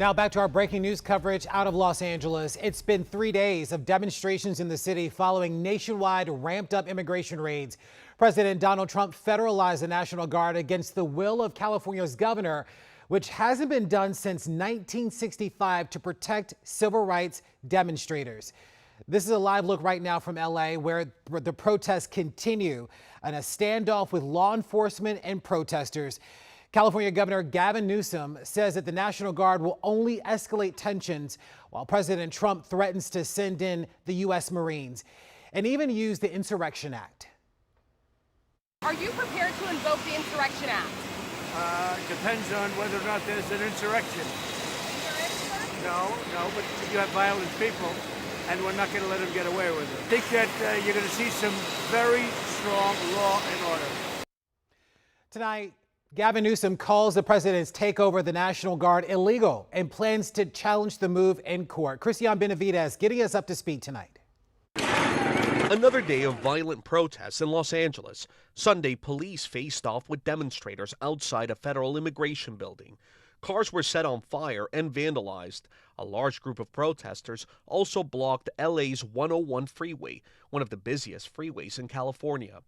Now back to our breaking news coverage out of Los Angeles. It's been 3 days of demonstrations in the city following nationwide ramped up immigration raids. President Donald Trump federalized the National Guard against the will of California's governor, which hasn't been done since 1965 to protect civil rights demonstrators. This is a live look right now from LA where the protests continue in a standoff with law enforcement and protesters. California Governor Gavin Newsom says that the National Guard will only escalate tensions while President Trump threatens to send in the U.S. Marines and even use the Insurrection Act. Are you prepared to invoke the Insurrection Act? Depends on whether or not there's an insurrection. No, but you have violent people, and we're not going to let them get away with it. I think that you're going to see some very strong law and order. Tonight, Gavin Newsom calls the president's takeover of the National Guard illegal and plans to challenge the move in court. Christian Benavidez getting us up to speed tonight. Another day of violent protests in Los Angeles. Sunday, police faced off with demonstrators outside a federal immigration building. Cars were set on fire and vandalized. A large group of protesters also blocked LA's 101 freeway, one of the busiest freeways in California.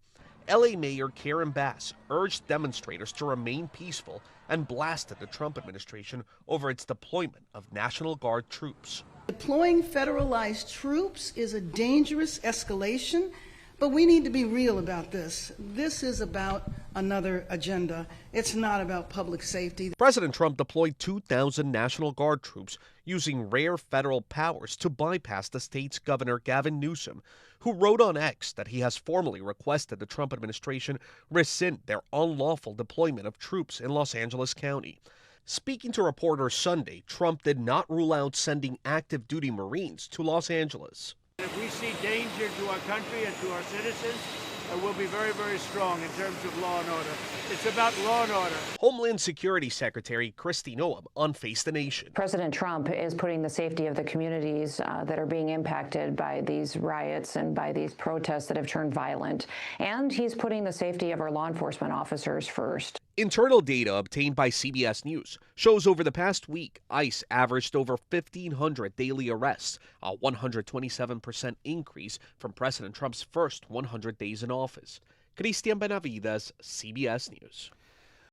LA Mayor Karen Bass urged demonstrators to remain peaceful and blasted the Trump administration over its deployment of National Guard troops. Deploying federalized troops is a dangerous escalation, but we need to be real about this. This is about another agenda. It's not about public safety. President Trump deployed 2,000 National Guard troops using rare federal powers to bypass the state's Governor Gavin Newsom, who wrote on X that he has formally requested the Trump administration rescind their unlawful deployment of troops in Los Angeles County. Speaking to reporters Sunday, Trump did not rule out sending active duty Marines to Los Angeles. If we see danger to our country and to our citizens, we'll be very, very strong in terms of law and order. It's about law and order. Homeland Security Secretary Kristi Noem on Face the Nation. President Trump is putting the safety of the communities that are being impacted by these riots and by these protests that have turned violent. And he's putting the safety of our law enforcement officers first. Internal data obtained by CBS News shows over the past week, ICE averaged over 1,500 daily arrests, a 127% increase from President Trump's first 100 days in office. Christian Benavidez, CBS News.